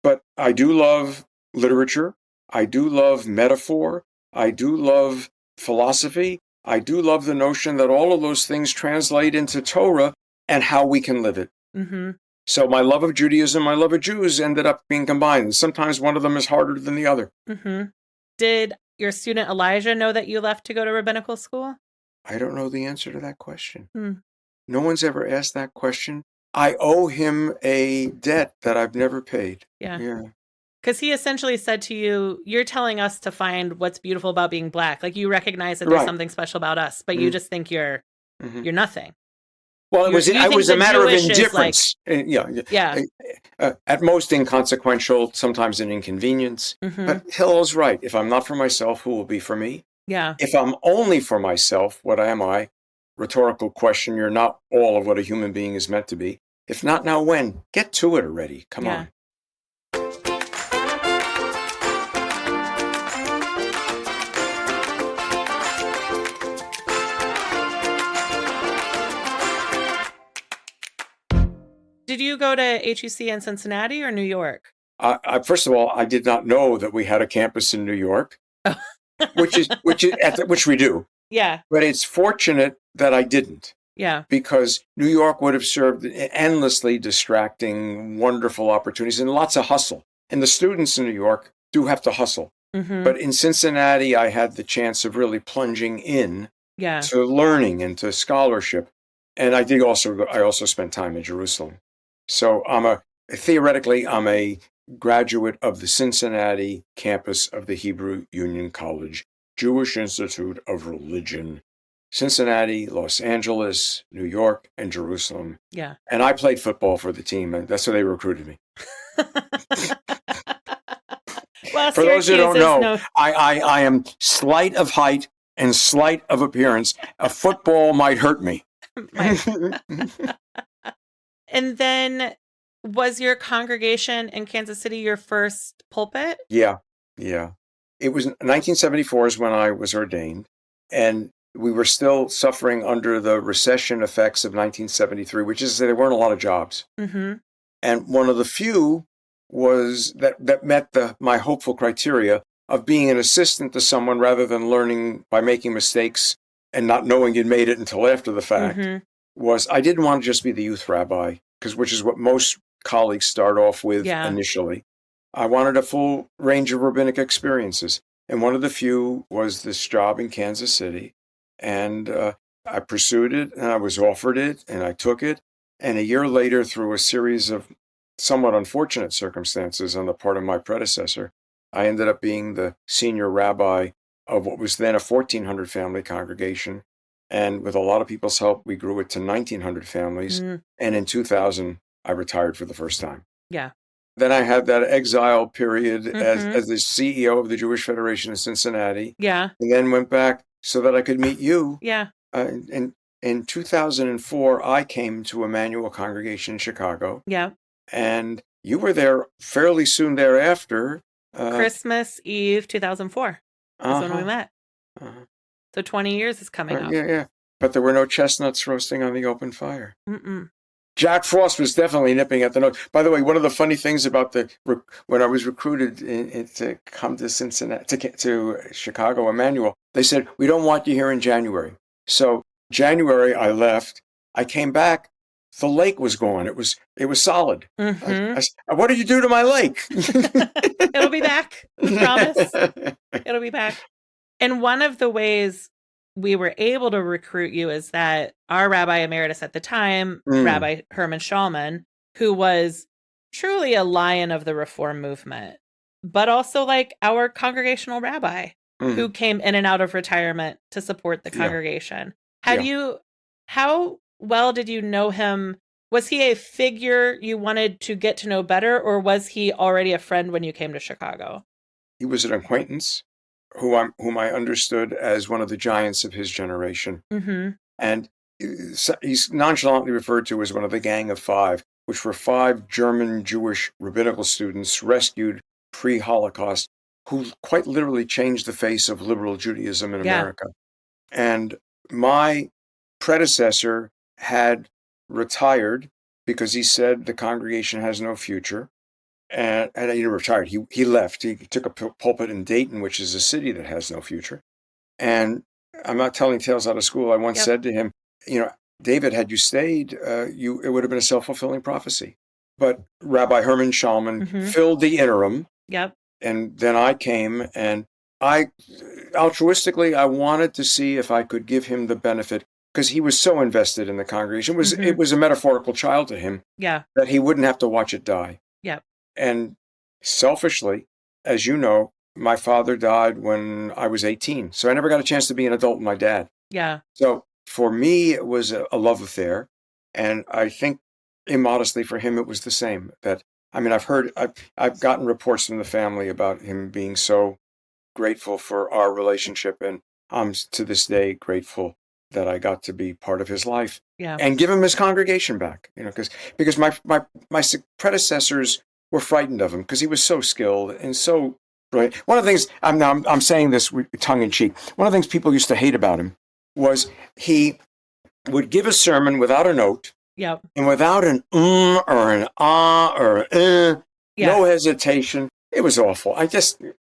But I do love literature. I do love metaphor. I do love philosophy. I do love the notion that all of those things translate into Torah and how we can live it. Mm-hmm. So my love of Judaism, my love of Jews ended up being combined. Sometimes one of them is harder than the other. Mm-hmm. Did your student Elijah know that you left to go to rabbinical school? I don't know the answer to that question. No one's ever asked that question. I owe him a debt that I've never paid. Yeah. Because he essentially said to you, you're telling us to find what's beautiful about being Black. Like, you recognize that there's something special about us, but you just think you're nothing. Well, it was a matter of indifference. At most inconsequential, sometimes an inconvenience. But Hillel's right. If I'm not for myself, who will be for me? Yeah. If I'm only for myself, what am I? Rhetorical question. You're not all of what a human being is meant to be. If not now, when? Get to it already. Come on. Did you go to HUC in Cincinnati or New York? First of all, I did not know that we had a campus in New York, which we do. Yeah. But it's fortunate that I didn't. Yeah. Because New York would have served endlessly distracting, wonderful opportunities and lots of hustle. And the students in New York do have to hustle. But in Cincinnati, I had the chance of really plunging in to learning and to scholarship. And I also spent time in Jerusalem. So theoretically, I'm a graduate of the Cincinnati campus of the Hebrew Union College, Jewish Institute of Religion, Cincinnati, Los Angeles, New York, and Jerusalem. Yeah. And I played football for the team, and that's where they recruited me. Well, for those who don't know, I am slight of height and slight of appearance. A football might hurt me. And then, was your congregation in Kansas City your first pulpit? Yeah. it was 1974 is when I was ordained, and we were still suffering under the recession effects of 1973, which is to say there weren't a lot of jobs. Mm-hmm. And one of the few was that met my hopeful criteria of being an assistant to someone rather than learning by making mistakes and not knowing you'd made it until after the fact. Mm-hmm. Was I didn't want to just be the youth rabbi, which is what most colleagues start off with initially. I wanted a full range of rabbinic experiences. And one of the few was this job in Kansas City. And I pursued it, and I was offered it, and I took it. And a year later, through a series of somewhat unfortunate circumstances on the part of my predecessor, I ended up being the senior rabbi of what was then a 1,400 family congregation. And with a lot of people's help, we grew it to 1,900 families. And in 2000, I retired for the first time. Yeah. Then I had that exile period as the CEO of the Jewish Federation in Cincinnati. Yeah. And then went back so that I could meet you. Yeah. In 2004, I came to Emanuel Congregation in Chicago. Yeah. And you were there fairly soon thereafter. Christmas Eve 2004 is when we met. So 20 years is coming up. Yeah. But there were no chestnuts roasting on the open fire. Mm-mm. Jack Frost was definitely nipping at the nose. By the way, one of the funny things about when I was recruited to come to Cincinnati, to Chicago, Emanuel, they said, we don't want you here in January. So January, I left. I came back. The lake was gone. It was solid. Mm-hmm. I said, what did you do to my lake? It'll be back. I promise. It'll be back. And one of the ways we were able to recruit you is that our rabbi emeritus at the time, Rabbi Herman Schallman, who was truly a lion of the Reform movement, but also like our congregational rabbi who came in and out of retirement to support the congregation. How well did you know him? Was he a figure you wanted to get to know better, or was he already a friend when you came to Chicago? He was an acquaintance whom I understood as one of the giants of his generation. Mm-hmm. And he's nonchalantly referred to as one of the Gang of Five, which were 5 German Jewish rabbinical students rescued pre-Holocaust, who quite literally changed the face of liberal Judaism in America. And my predecessor had retired because he said the congregation has no future. And he didn't retire. He left. He took a pulpit in Dayton, which is a city that has no future. And I'm not telling tales out of school. I once said to him, David, had you stayed, it would have been a self-fulfilling prophecy. But Rabbi Herman Schallman filled the interim. Yep. And then I came, and altruistically, I wanted to see if I could give him the benefit, because he was so invested in the congregation. It was a metaphorical child to him. Yeah. That he wouldn't have to watch it die. Yep. And selfishly, as you know, my father died when I was 18. So I never got a chance to be an adult with my dad. Yeah. So for me, it was a love affair. And I think immodestly for him, it was the same. I've gotten reports from the family about him being so grateful for our relationship. And I'm to this day grateful that I got to be part of his life and give him his congregation back, because my predecessors were frightened of him because he was so skilled and so brilliant. One of the things, I'm saying this tongue in cheek, one of the things people used to hate about him was he would give a sermon without a note and without an or an or no hesitation. It was awful.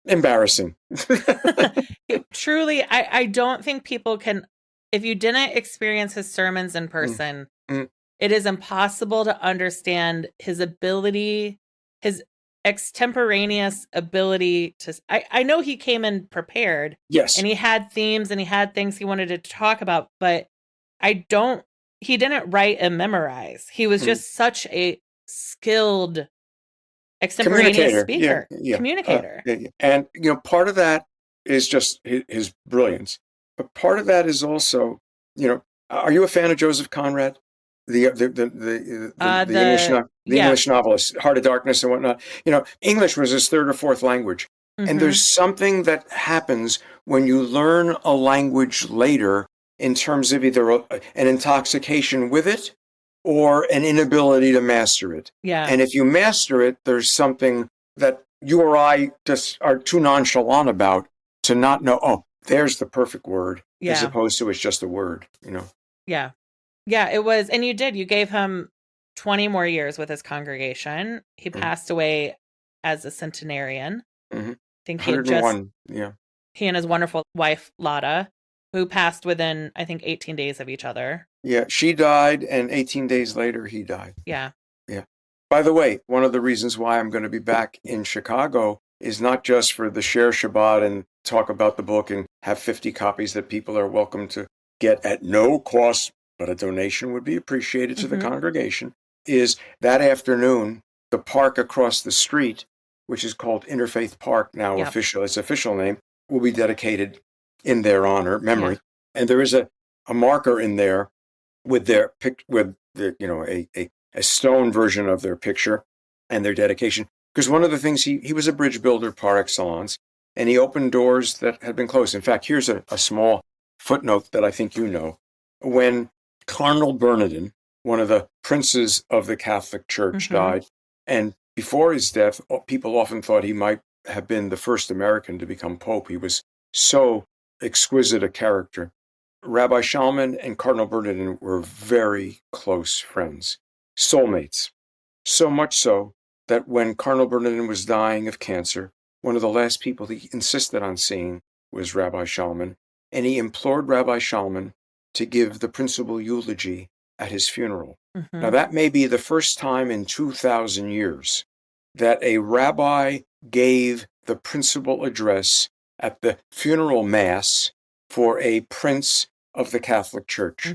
Embarrassing. Truly, I don't think people can, if you didn't experience his sermons in person, it is impossible to understand his ability, his extemporaneous ability to, I know he came in prepared. Yes. And he had themes and he had things he wanted to talk about, but he didn't write and memorize. He was just such a skilled extemporaneous speaker, communicator. And, part of that is just his brilliance. But part of that is also, are you a fan of Joseph Conrad? The English novelist, Heart of Darkness and whatnot. English was his 3rd or 4th language. And there's something that happens when you learn a language later in terms of either an intoxication with it or an inability to master it. Yeah. And if you master it, there's something that you or I just are too nonchalant about to not know, oh, there's the perfect word, as Yeah. opposed to it's just a word, Yeah. Yeah, it was. And you gave him 20 more years with his congregation. He passed away as a centenarian. Mm-hmm. I think 101. Yeah. he and his wonderful wife, Lotta, who passed within, I think, 18 days of each other. Yeah. She died, and 18 days later, he died. Yeah. Yeah. By the way, one of the reasons why I'm going to be back in Chicago is not just for the Share Shabbat and talk about the book and have 50 copies that people are welcome to get at no cost, but a donation would be appreciated to the congregation, is that afternoon, the park across the street, which is called Interfaith Park now, its official name, will be dedicated in their honor, memory. Yeah. And there is a marker in there with their a stone version of their picture and their dedication. Because one of the things, he was a bridge builder par excellence, and he opened doors that had been closed. In fact, here's a small footnote that I think you know. When Cardinal Bernardin, one of the princes of the Catholic Church, died, and before his death, people often thought he might have been the first American to become Pope. He was so exquisite a character. Rabbi Shalman and Cardinal Bernardin were very close friends, soulmates. So much so that when Cardinal Bernardin was dying of cancer, one of the last people he insisted on seeing was Rabbi Shalman, and he implored Rabbi Shalman to give the principal eulogy at his funeral. Now, that may be the first time in 2,000 years that a rabbi gave the principal address at the funeral mass for a prince of the Catholic Church,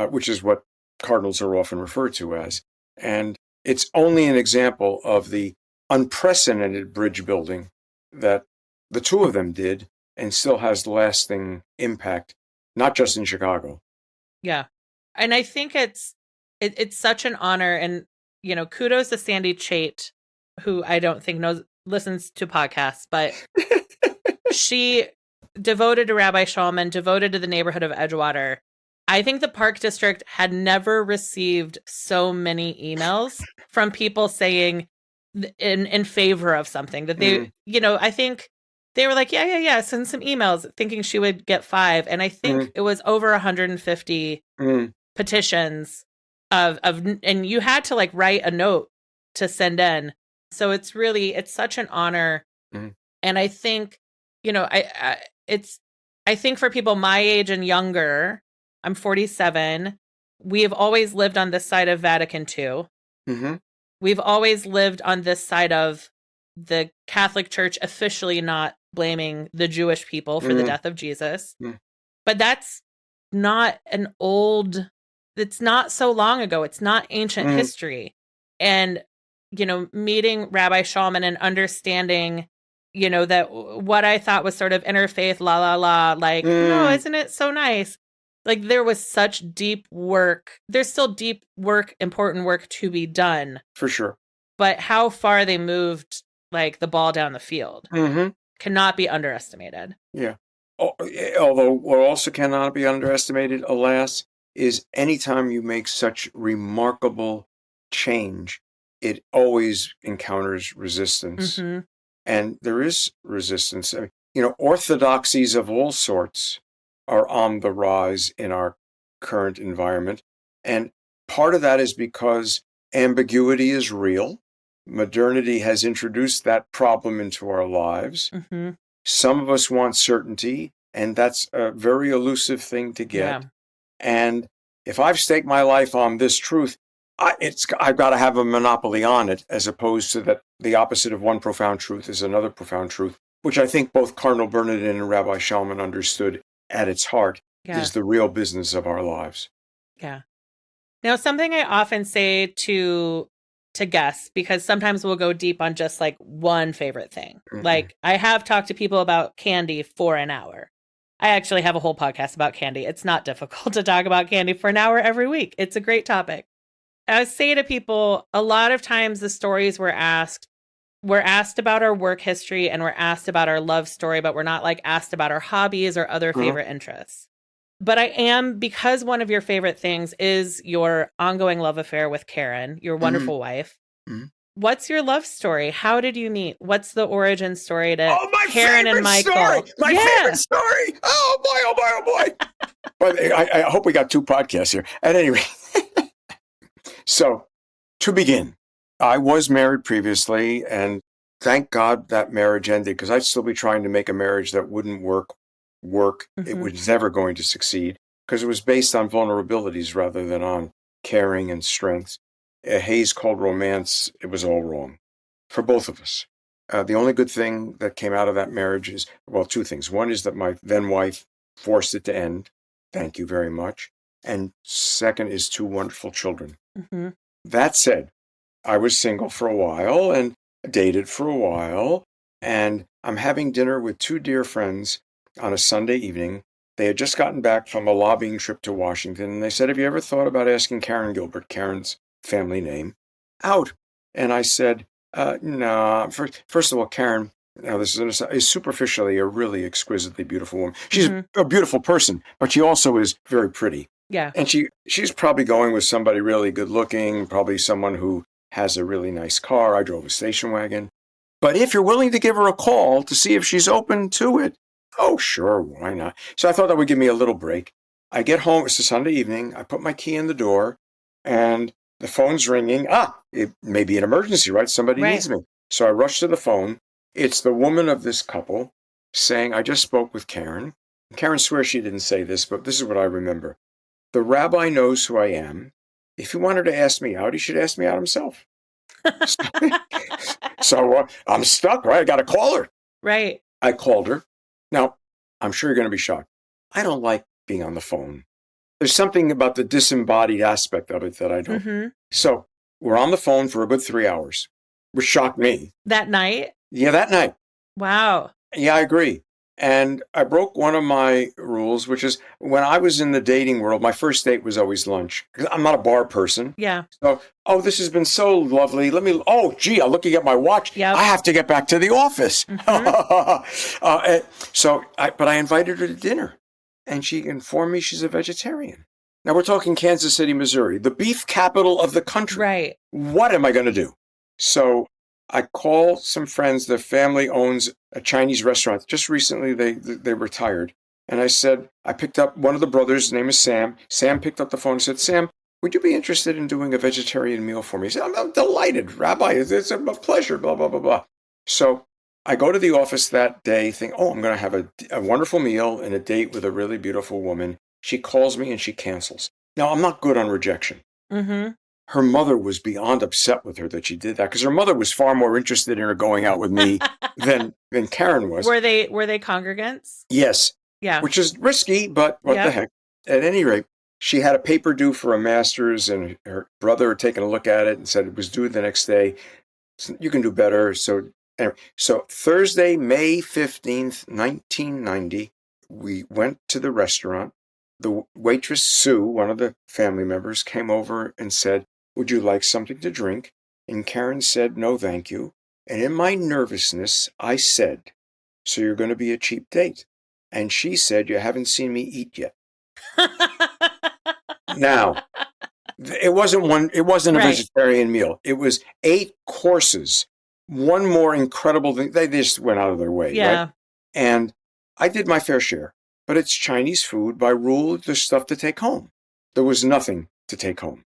which is what cardinals are often referred to as. And it's only an example of the unprecedented bridge building that the two of them did and still has lasting impact, not just in Chicago. Yeah. And I think it's such an honor. And, kudos to Sandy Chait, who I don't think listens to podcasts, but she devoted to Rabbi Shalman, devoted to the neighborhood of Edgewater. I think the Park District had never received so many emails from people saying in favor of something that they, I think they were like, yeah, send some emails, thinking she would get 5. And I think it was over 150 petitions and you had to write a note to send in. So it's such an honor. And I think, I think for people my age and younger, I'm 47. We have always lived on this side of Vatican II. We've always lived on this side of the Catholic Church officially not blaming the Jewish people for the death of Jesus. But that's not it's not so long ago. It's not ancient history. And, meeting Rabbi Shalman and understanding, that what I thought was sort of interfaith, no, isn't it so nice? There was such deep work. There's still deep work, important work to be done. For sure. But how far they moved, the ball down the field cannot be underestimated. Yeah. Although what also cannot be underestimated, alas, is anytime you make such remarkable change, it always encounters resistance. And there is resistance. I mean, orthodoxies of all sorts are on the rise in our current environment. And part of that is because ambiguity is real. Modernity has introduced that problem into our lives. Some of us want certainty, and that's a very elusive thing to get. Yeah. And if I've staked my life on this truth, I've got to have a monopoly on it, as opposed to that the opposite of one profound truth is another profound truth, which I think both Cardinal Bernardin and Rabbi Shalman understood at its heart is the real business of our lives. Yeah. Now, something I often say to guests, because sometimes we'll go deep on just one favorite thing. I have talked to people about candy for an hour. I actually have a whole podcast about candy. It's not difficult to talk about candy for an hour every week. It's a great topic. I say to people, a lot of times the stories we're asked about our work history and we're asked about our love story, but we're not asked about our hobbies or other favorite interests. But I am, because one of your favorite things is your ongoing love affair with Karen, your wonderful wife. what's your love story? How did you meet? What's the origin story to my Karen and favorite Michael? story! My favorite story! Oh boy, oh boy, oh boy. But I hope we got 2 podcasts here. At any rate. So, to begin, I was married previously, and thank God that marriage ended, because I'd still be trying to make a marriage that wouldn't work. It was never going to succeed, because it was based on vulnerabilities rather than on caring and strengths. A haze called romance, it was all wrong for both of us. The only good thing that came out of that marriage is, well, 2 things. One is that my then wife forced it to end. Thank you very much. And second is 2 wonderful children. That said, I was single for a while and dated for a while, and I'm having dinner with 2 dear friends on a Sunday evening. They had just gotten back from a lobbying trip to Washington, and they said, have you ever thought about asking Karen Gilbert, Karen's family name, out? And I said, no. First of all, Karen, this is superficially a really exquisitely beautiful woman. She's a beautiful person, but she also is very pretty. Yeah. And she's probably going with somebody really good looking, probably someone who has a really nice car. I drove a station wagon. But if you're willing to give her a call to see if she's open to it, oh, sure, why not? So I thought that would give me a little break. I get home, it's a Sunday evening, I put my key in the door, and the phone's ringing. It may be an emergency, right? Somebody needs me. So I rush to the phone. It's the woman of this couple saying, I just spoke with Karen. Karen swears she didn't say this, but this is what I remember. The rabbi knows who I am. If he wanted to ask me out, he should ask me out himself. So I'm stuck, right? I got to call her. Right. I called her. Now, I'm sure you're going to be shocked. I don't like being on the phone. There's something about the disembodied aspect of it that I don't. So we're on the phone for a good 3 hours, which shocked me. That night? Yeah, that night. Wow. Yeah, I agree. And I broke one of my rules, which is when I was in the dating world, my first date was always lunch. I'm not a bar person. Yeah. So, this has been so lovely. I'm looking at my watch. Yep. I have to get back to the office. But I invited her to dinner, and she informed me she's a vegetarian. Now we're talking Kansas City, Missouri, the beef capital of the country. Right. What am I going to do? So I call some friends. Their family owns a Chinese restaurant. Just recently, they retired. And I said, I picked up one of the brothers. His name is Sam. Sam picked up the phone and said, Sam, would you be interested in doing a vegetarian meal for me? He said, I'm delighted, Rabbi. It's a pleasure, blah, blah, blah, blah. So I go to the office that day thinking, I'm going to have a wonderful meal and a date with a really beautiful woman. She calls me and she cancels. Now, I'm not good on rejection. Her mother was beyond upset with her that she did that, because her mother was far more interested in her going out with me than Karen was. Were they congregants? Yes. Yeah. Which is risky, but what the heck. At any rate, she had a paper due for a master's, and her brother had taken a look at it and said it was due the next day. So you can do better. So anyway, Thursday, May 15th, 1990, we went to the restaurant. The waitress, Sue, one of the family members, came over and said, would you like something to drink? And Karen said, no, thank you. And in my nervousness, I said, so you're going to be a cheap date? And she said, you haven't seen me eat yet. Now, it wasn't a vegetarian meal. It was 8 courses. One more incredible thing. They just went out of their way. Yeah. Right? And I did my fair share. But it's Chinese food. By rule, there's stuff to take home. There was nothing to take home.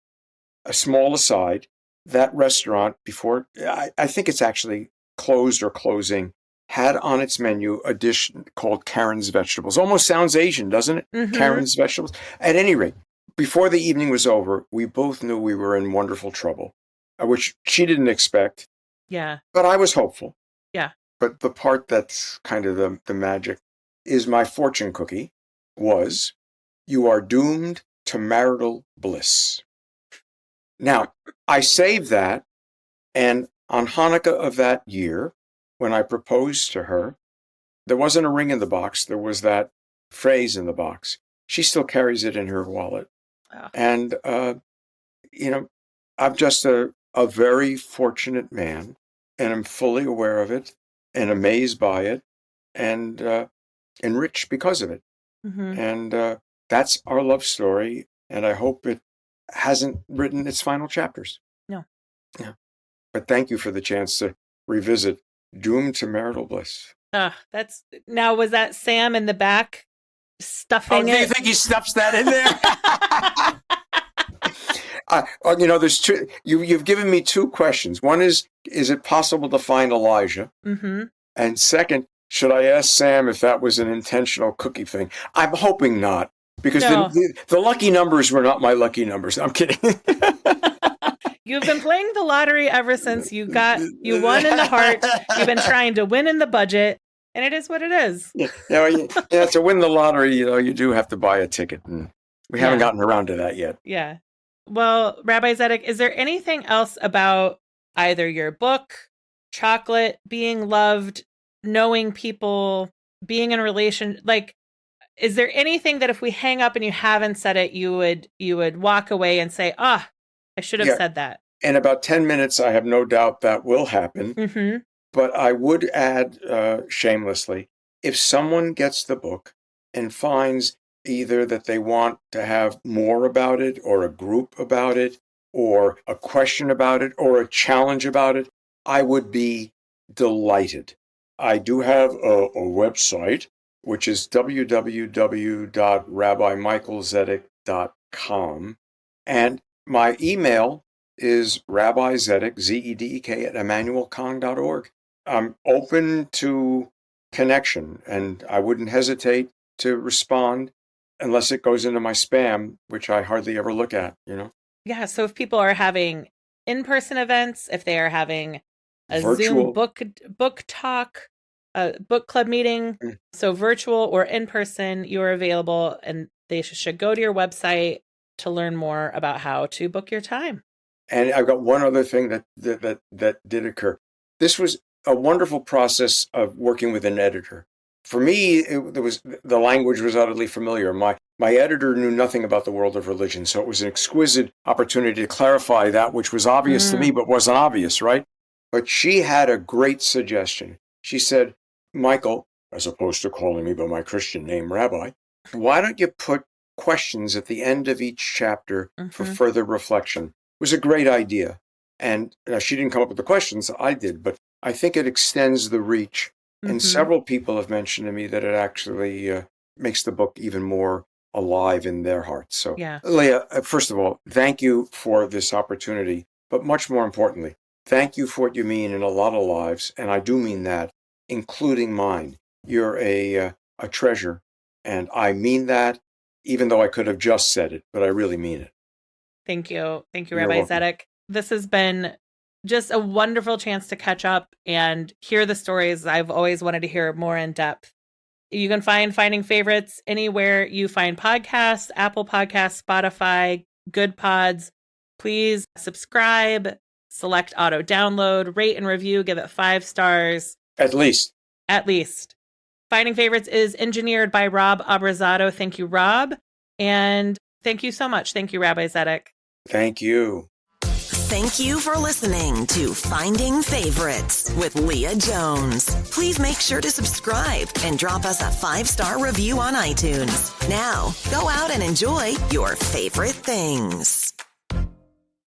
A small aside, that restaurant before, I think it's actually closed or closing, had on its menu a dish called Karen's Vegetables. Almost sounds Asian, doesn't it? Karen's Vegetables. At any rate, before the evening was over, we both knew we were in wonderful trouble, which she didn't expect. Yeah. But I was hopeful. Yeah. But the part that's kind of the magic is my fortune cookie was, you are doomed to marital bliss. Now, I saved that, and on Hanukkah of that year, when I proposed to her, there wasn't a ring in the box. There was that phrase in the box. She still carries it in her wallet. Oh. And, I'm just a very fortunate man, and I'm fully aware of it and amazed by it and enriched because of it. And that's our love story, and I hope it hasn't written its final chapters. No. Yeah. But thank you for the chance to revisit Doomed to Marital Bliss. Now, was that Sam in the back stuffing it? it? Do you think he stuffs that in there? There's two. You've given me two questions. One is it possible to find Elijah? Mm-hmm. And second, should I ask Sam if that was an intentional cookie thing? I'm hoping not, because the lucky numbers were not my lucky numbers. I'm kidding. You've been playing the lottery ever since you won in the heart. You've been trying to win in the budget, and it is what it is. Yeah, to win the lottery, you do have to buy a ticket, and we haven't gotten around to that yet. Yeah. Well, Rabbi Zedek, is there anything else about either your book, chocolate, being loved, knowing people, being in a relation, is there anything that if we hang up and you haven't said it, you would walk away and say, I should have said that? In about 10 minutes, I have no doubt that will happen. Mm-hmm. But I would add, shamelessly, if someone gets the book and finds either that they want to have more about it, or a group about it, or a question about it, or a challenge about it, I would be delighted. I do have a website, which is www.rabbimichaelzedek.com. And my email is rabbizedek, Zedek, at emmanuelcong.org. I'm open to connection, and I wouldn't hesitate to respond unless it goes into my spam, which I hardly ever look at, Yeah, so if people are having in-person events, if they are having a virtual Zoom book talk, a book club meeting, so virtual or in-person, you're available, and they should go to your website to learn more about how to book your time. And I've got one other thing that did occur. This was a wonderful process of working with an editor. For me, the language was utterly familiar. My editor knew nothing about the world of religion, so it was an exquisite opportunity to clarify that which was obvious to me but wasn't obvious, right? But she had a great suggestion. She said, Michael, as opposed to calling me by my Christian name, Rabbi, why don't you put questions at the end of each chapter for further reflection? It was a great idea. And she didn't come up with the questions, I did, but I think it extends the reach. And several people have mentioned to me that it actually makes the book even more alive in their hearts. So, Leah, first of all, thank you for this opportunity. But much more importantly, thank you for what you mean in a lot of lives. And I do mean that, including mine. You're a treasure. And I mean that, even though I could have just said it, but I really mean it. Thank you. Thank you, Rabbi Zedek. This has been just a wonderful chance to catch up and hear the stories I've always wanted to hear more in depth. You can find Finding Favorites anywhere you find podcasts, Apple Podcasts, Spotify, Good Pods. Please subscribe, select auto download, rate and review, give it 5 stars. At least. Finding Favorites is engineered by Rob Abrazado. Thank you, Rob. And thank you so much. Thank you, Rabbi Zedek. Thank you. Thank you for listening to Finding Favorites with Leah Jones. Please make sure to subscribe and drop us a 5-star review on iTunes. Now, go out and enjoy your favorite things.